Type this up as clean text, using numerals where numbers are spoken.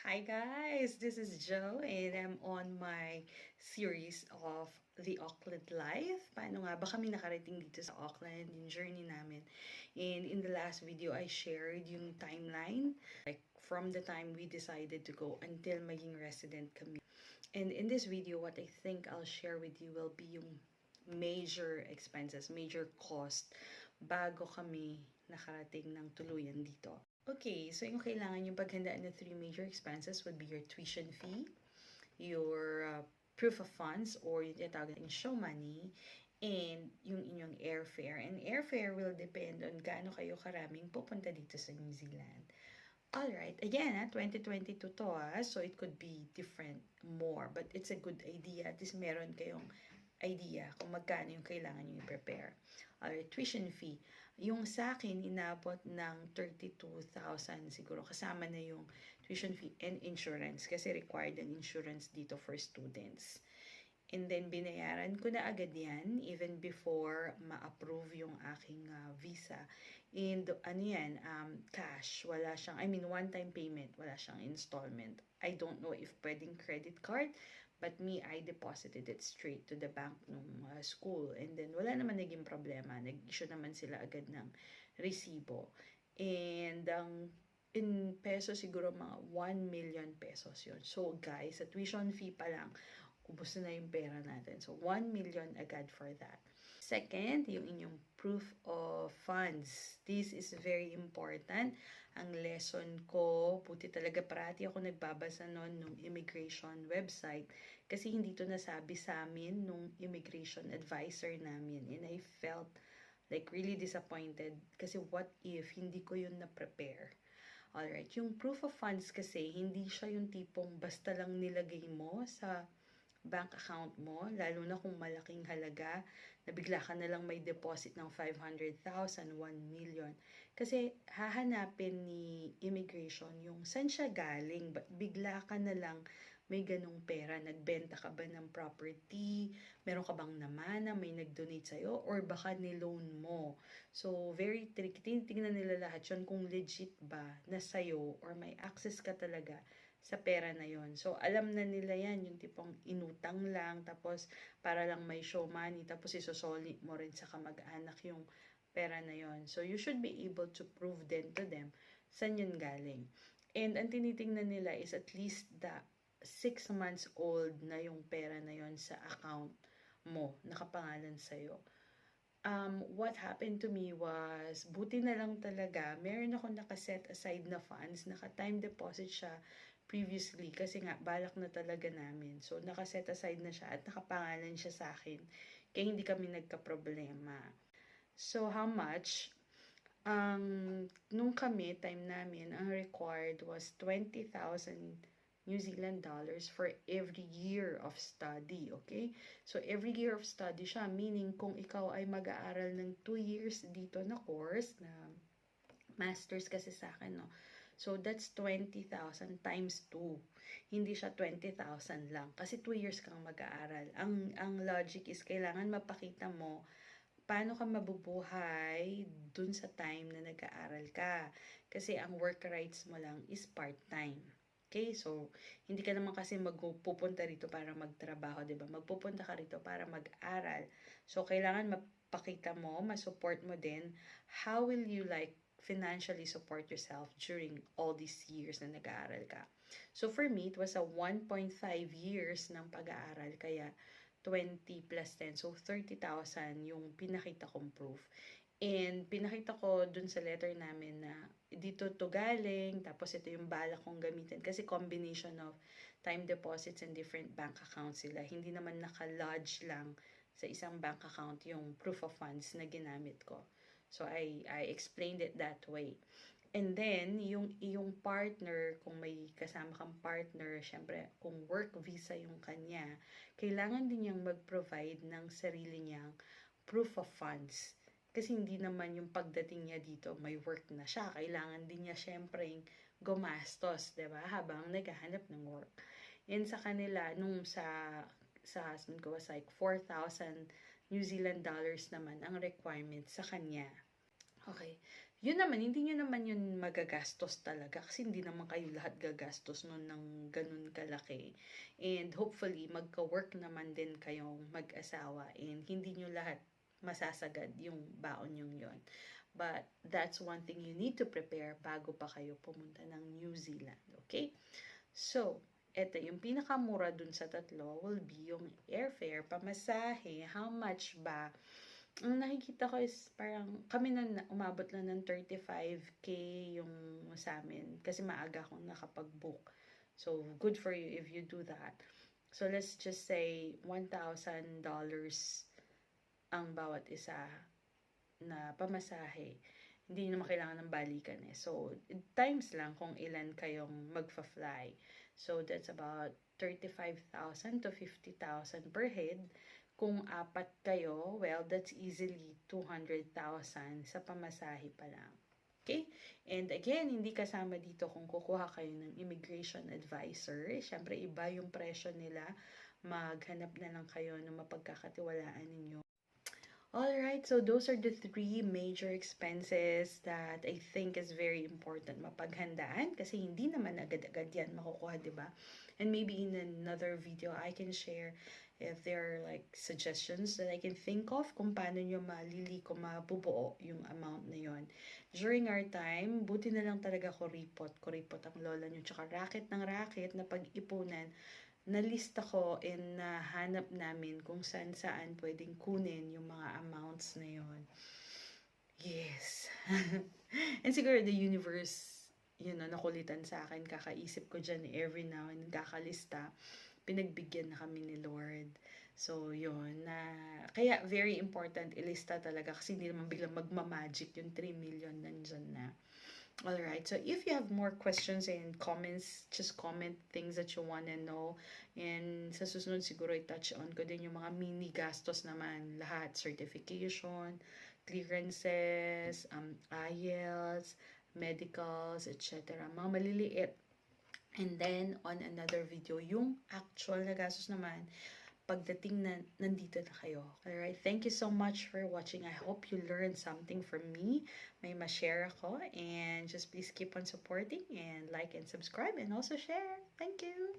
Hi guys, this is Jo and I'm on my series of the Auckland Life. Paano nga ba kami nakarating dito sa Auckland, yung journey namin. And in the last video, I shared yung timeline, like from the time we decided to go until maging resident kami. And in this video, what I think I'll share with you will be yung major expenses, major cost bago kami nakarating ng tuluyan dito. Okay, so yung kailangan yung paghandaan na three major expenses would be your tuition fee, your proof of funds or yung tinatawag natin show money, and yung inyong airfare. And airfare will depend on gaano kayo karaming pupunta dito sa New Zealand. Alright, again, 2022 to so it could be different more, but it's a good idea. At least meron kayong idea kung magkano yung kailangan nyo i-prepare. Alright, tuition fee. Yung sa akin, inabot ng 32,000 siguro. Kasama na yung tuition fee and insurance kasi required ang insurance dito for students. And then, binayaran ko na agad yan even before ma-approve yung aking visa. And ano yan, cash. Wala siyang, one-time payment. Wala siyang installment. I don't know if pwedeng credit card. But me, I deposited it straight to the bank nung school. And then, wala naman naging problema. Nag-issue naman sila agad ng resibo. And in pesos, siguro mga 1 million pesos yun. So, guys, sa tuition fee pa lang, ubos na yung pera natin. So, 1 million agad for that. Second, yung inyong proof of funds. This is very important. Ang lesson ko, buti talaga parati ako nagbabasa noon nung immigration website kasi hindi to nasabi sa amin nung immigration advisor namin. And I felt like really disappointed kasi what if hindi ko yun na-prepare. Alright, yung proof of funds kasi hindi siya yung tipong basta lang nilagay mo sa bank account mo, lalo na kung malaking halaga, na bigla ka na lang may deposit ng 500,000, 1 million. Kasi hahanapin ni immigration yung saan siya galing, bigla ka na lang may ganong pera, nagbenta ka ba ng property, meron ka bang namana, may nag-donate sa'yo, or baka ni-loan mo. So, very tricky. Tingnan nila lahat yun kung legit ba na sa'yo or may access ka talaga sa pera na yon. So, alam na nila yan, yung tipong inutang lang, tapos para lang may show money, tapos isosolid mo rin sa kamag-anak yung pera na yon. So, you should be able to prove then to them saan yun galing. And ang tinitingnan nila is at least the 6 months old na yung pera na yon sa account mo, nakapangalan sa'yo. What happened to me was, buti na lang talaga, meron ako nakaset aside na funds, naka-time deposit siya previously kasi nga balak na talaga namin. So, nakaset aside na siya at nakapangalan siya sa akin. Kaya hindi kami nagka-problema. So, how much? Nung kami, time namin, ang required was 20,000 New Zealand dollars for every year of study, okay? So, every year of study siya, meaning kung ikaw ay mag-aaral ng 2 years dito na course, na master's kasi sa akin, no? So, that's 20,000 times 2. Hindi siya 20,000 lang. Kasi 2 years kang mag-aaral. Ang logic is, kailangan mapakita mo paano ka mabubuhay dun sa time na nag-aaral ka. Kasi ang work rights mo lang is part-time. Okay, so hindi ka naman kasi magpupunta rito para magtrabaho, 'di ba? Magpupunta ka rito para mag-aral. So kailangan mapakita mo, ma-support mo din how will you like financially support yourself during all these years na nag-aaral ka. So for me, it was a 1.5 years ng pag-aaral kaya 20 plus 10. So 30,000 yung pinakita kong proof. And pinakita ko dun sa letter namin na dito to galing, tapos ito yung balak kong gamitin. Kasi combination of time deposits and different bank accounts sila. Hindi naman naka-lodge lang sa isang bank account yung proof of funds na ginamit ko. So, I explained it that way. And then, yung partner, kung may kasama kang partner, syempre, kung work visa yung kanya, kailangan din niyang mag-provide ng sarili niyang proof of funds. Kasi hindi naman yung pagdating niya dito, may work na siya. Kailangan din niya syempre gumastos, 'di ba? Habang naghahanap ng work. And sa kanila, sa husband ko was like 4,000 New Zealand dollars naman ang requirement sa kanya. Okay. yun naman, hindi nyo naman yun magagastos talaga kasi hindi naman kayo lahat gagastos nun ng ganun kalaki. And hopefully, magka-work naman din kayong mag-asawa and hindi nyo lahat masasagad yung baon yung yon. But that's one thing you need to prepare bago pa kayo pumunta ng New Zealand, okay? So, eto, yung pinakamura dun sa tatlo will be yung airfare, pamasahe, how much ba? Ang nakikita ko is parang kami na umabot na ng 35K yung sa amin kasi maaga akong nakapag-book. So, good for you if you do that. So, let's just say $1,000 ang bawat isa na pamasahe. Hindi naman kailangan ng balikan eh. So, times lang kung ilan kayong magfa-fly. So, that's about 35,000 to 50,000 per head. Kung apat kayo, well, that's easily 200,000 sa pamasahe pa lang. Okay? And again, hindi kasama dito kung kukuha kayo ng immigration advisor. Siyempre, iba yung presyo nila. Maghanap na lang kayo ng mapagkakatiwalaan ninyo. Alright, so those are the three major expenses that I think is very important mapaghandaan kasi hindi naman agad-agad yan makukuha, di ba? And maybe in another video, I can share if there are like suggestions that I can think of kung paano nyo maliliko, mabubuo yung amount na yon. During our time, buti na lang talaga kuripot ang lola nyo, tsaka racket ng racket na pag-ipunan nalista ko and nahanap namin kung saan pwedeng kunin yung mga amounts na yon. Yes. And siguro the universe, nakulitan sa akin. Kakaisip ko dyan every now and kakalista. Pinagbigyan na kami ni Lord. So, yun. Kaya very important ilista talaga kasi hindi naman biglang magmamagic yung 3 million nandyan na. Alright, so if you have more questions and comments, just comment things that you wanna know. And sa susunod siguro i-touch on ko din yung mga mini gastos naman lahat. Certification, clearances, IELTS, medicals, etc. Mga maliliit. And then, on another video, yung actual na gastos naman, pagdating na nandito na kayo. Alright, thank you so much for watching. I hope you learned something from me. May ma-share ako. And just please keep on supporting and like and subscribe and also share. Thank you!